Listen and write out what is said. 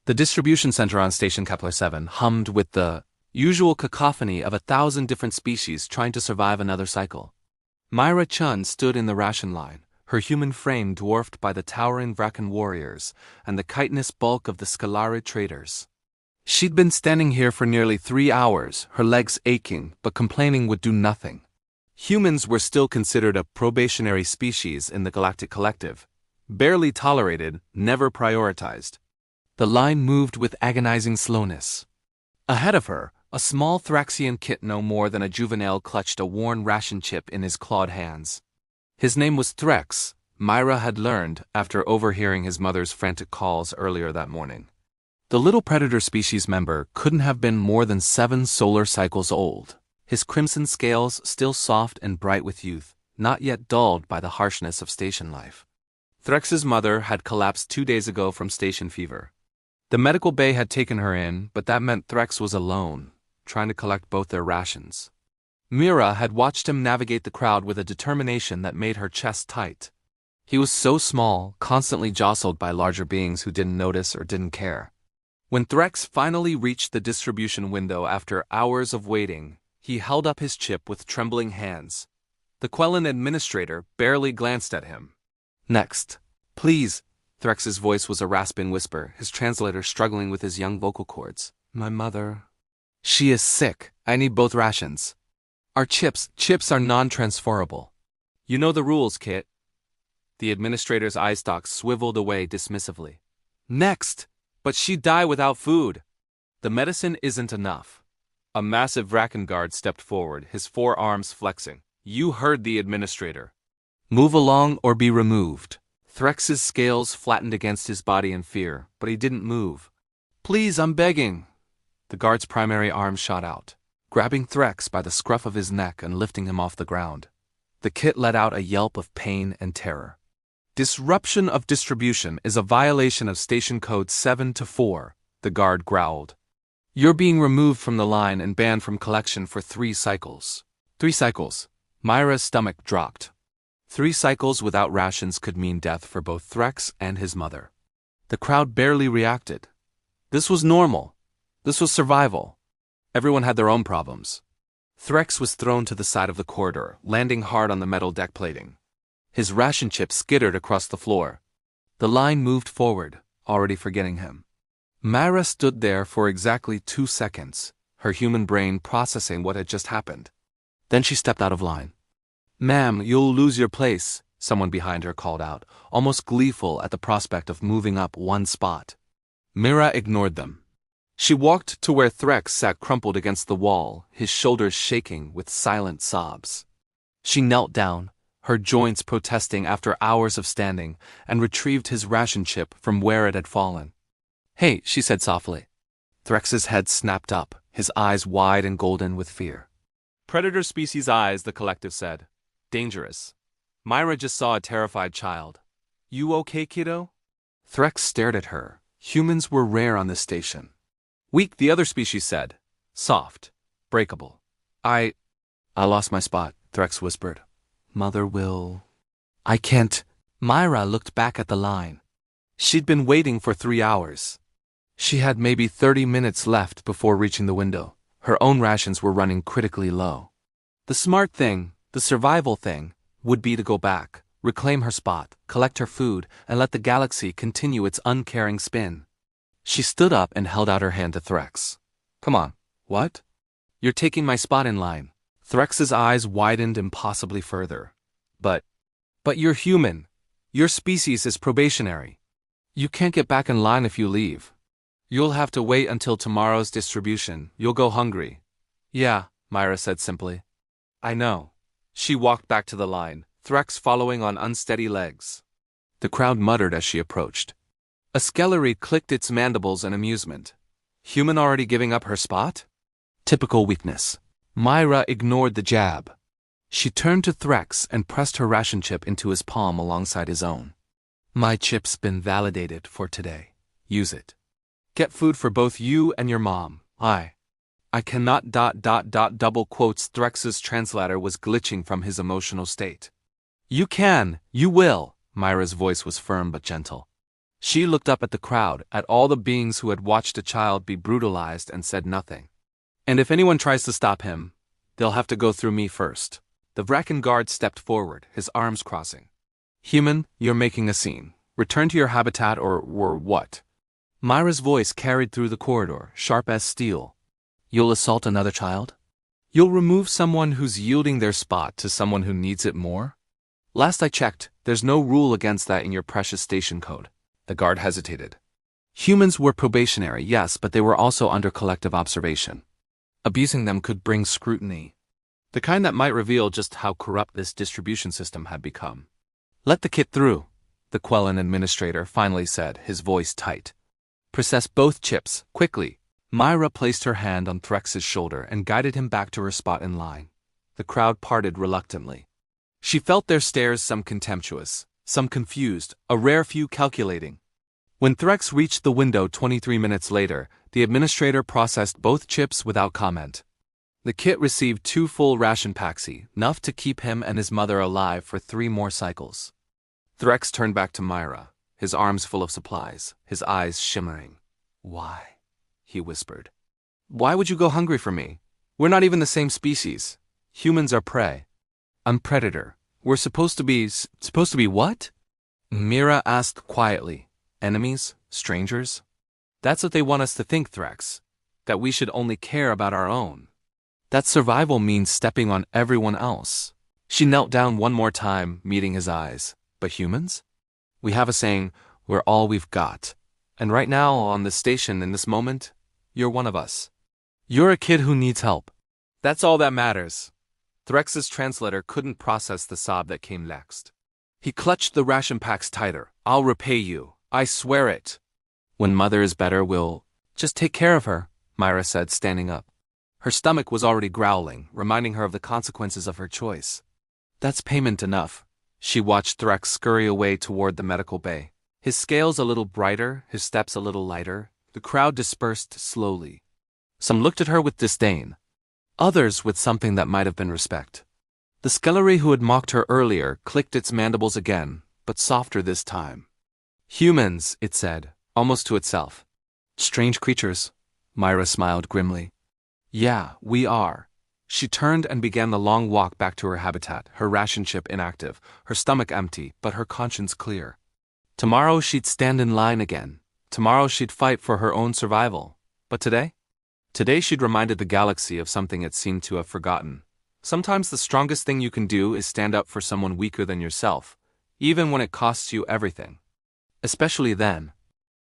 The distribution center on Station Kepler 7 hummed with the usual cacophony of 1,000 different species trying to survive another cycle. Myra Chun stood in the ration line, her human frame dwarfed by the towering Vrakan warriors and the chitinous bulk of the Scalarid traders. She'd been standing here for nearly 3 hours, her legs aching, but complaining would do nothing. Humans were still considered a probationary species in the Galactic Collective, barely tolerated, never prioritized. The line moved with agonizing slowness. Ahead of her, a small Thraxian kit no more than a juvenile clutched a worn ration chip in his clawed hands. His name was Threx, Myra had learned after overhearing his mother's frantic calls earlier that morning. The little predator species member couldn't have been more than 7 solar cycles old, his crimson scales still soft and bright with youth, not yet dulled by the harshness of station life. Threx's mother had collapsed 2 days ago from station fever. The medical bay had taken her in, but that meant Threx was alone, trying to collect both their rations. Mira had watched him navigate the crowd with a determination that made her chest tight. He was so small, constantly jostled by larger beings who didn't notice or didn't care. When Threx finally reached the distribution window after hours of waiting, he held up his chip with trembling hands. The Quellan administrator barely glanced at him. "Next. Please." Threx's voice was a rasping whisper, his translator struggling with his young vocal cords. "My mother. She is sick. I need both rations. Our chips are non-transferable. You know the rules, Kit." The administrator's eye stalks swiveled away dismissively. "Next! But she'd die without food." "The medicine isn't enough." A massive Vrakan guard stepped forward, his forearms flexing. "You heard the administrator. Move along or be removed." Threx's scales flattened against his body in fear, but he didn't move. "Please, I'm begging." The guard's primary arm shot out, grabbing Threx by the scruff of his neck and lifting him off the ground. The kit let out a yelp of pain and terror. "Disruption of distribution is a violation of station code 7-4, the guard growled. "You're being removed from the line and banned from collection for 3 cycles. 3 cycles. Myra's stomach dropped. 3 cycles without rations could mean death for both Threx and his mother. The crowd barely reacted. This was normal. This was survival. Everyone had their own problems. Threx was thrown to the side of the corridor, landing hard on the metal deck plating. His ration chip skittered across the floor. The line moved forward, already forgetting him. Myra stood there for exactly 2 seconds, her human brain processing what had just happened. Then she stepped out of line. "Ma'am, you'll lose your place," someone behind her called out, almost gleeful at the prospect of moving up 1 spot. Myra ignored them. She walked to where Threx sat crumpled against the wall, his shoulders shaking with silent sobs. She knelt down, her joints protesting after hours of standing, and retrieved his ration chip from where it had fallen. "Hey," she said softly. Threx's head snapped up, his eyes wide and golden with fear. "Predator species eyes," the collective said. "Dangerous." Myra just saw a terrified child. "You okay, kiddo?" Threx stared at her. Humans were rare on this station. "Weak," the other species said. "Soft. Breakable." I lost my spot," Threx whispered. "Mother will..." "I can't..." Myra looked back at the line. She'd been waiting for 3 hours. She had maybe 30 minutes left before reaching the window. Her own rations were running critically low. The smart thing, the survival thing, would be to go back, reclaim her spot, collect her food, and let the galaxy continue its uncaring spin. She stood up and held out her hand to Threx. "Come on." "What?" "You're taking my spot in line." Threx's eyes widened impossibly further. But you're human. Your species is probationary. You can't get back in line if you leave. You'll have to wait until tomorrow's distribution. You'll go hungry." "Yeah," Myra said simply. "I know." She walked back to the line, Threx following on unsteady legs. The crowd muttered as she approached. A Skellery clicked its mandibles in amusement. Human already giving up her spot? Typical weakness. Myra ignored the jab. She turned to Threx and pressed her ration chip into his palm alongside his own. "My chip's been validated for today. Use it. Get food for both you and your mom. I cannot ... double quotes. Threx's translator was glitching from his emotional state. "You can, you will." Myra's voice was firm but gentle. She looked up at the crowd, at all the beings who had watched a child be brutalized and said nothing. And if anyone tries to stop him, they'll have to go through me first. The Vrakan guard stepped forward, his arms crossing. Human, you're making a scene. Return to your habitat or what? Myra's voice carried through the corridor, sharp as steel. You'll assault another child? You'll remove someone who's yielding their spot to someone who needs it more? Last I checked, there's no rule against that in your precious station code. The guard hesitated. Humans were probationary, yes, but they were also under collective observation. Abusing them could bring scrutiny. The kind that might reveal just how corrupt this distribution system had become. Let the kid through, the Quellan administrator finally said, his voice tight. Process both chips, quickly. Myra placed her hand on Threx's shoulder and guided him back to her spot in line. The crowd parted reluctantly. She felt their stares, some contemptuous, some confused, a rare few calculating. When Threx reached the window 23 minutes later, the administrator processed both chips without comment. The kit received 2 full ration packs, enough to keep him and his mother alive for 3 more cycles. Threx turned back to Myra, his arms full of supplies, his eyes shimmering. Why? He whispered. Why would you go hungry for me? We're not even the same species. Humans are prey. I'm predator. We're supposed to be what? Mira asked quietly. Enemies? Strangers? That's what they want us to think, Threx. That we should only care about our own. That survival means stepping on everyone else. She knelt down one more time, meeting his eyes. But humans? We have a saying, we're all we've got. And right now, on this station, in this moment, you're one of us. You're a kid who needs help. That's all that matters. Threx's translator couldn't process the sob that came next. He clutched the ration packs tighter. I'll repay you. I swear it. When Mother is better, we'll just take care of her, Myra said, standing up. Her stomach was already growling, reminding her of the consequences of her choice. That's payment enough. She watched Threx scurry away toward the medical bay. His scales a little brighter, his steps a little lighter. The crowd dispersed slowly. Some looked at her with disdain. Others with something that might have been respect. The Skellery who had mocked her earlier clicked its mandibles again, but softer this time. Humans, it said, almost to itself. Strange creatures, Myra smiled grimly. Yeah, we are. She turned and began the long walk back to her habitat, her ration chip inactive, her stomach empty, but her conscience clear. Tomorrow she'd stand in line again. Tomorrow she'd fight for her own survival. But today? Today she'd reminded the galaxy of something it seemed to have forgotten. Sometimes the strongest thing you can do is stand up for someone weaker than yourself, even when it costs you everything. Especially then.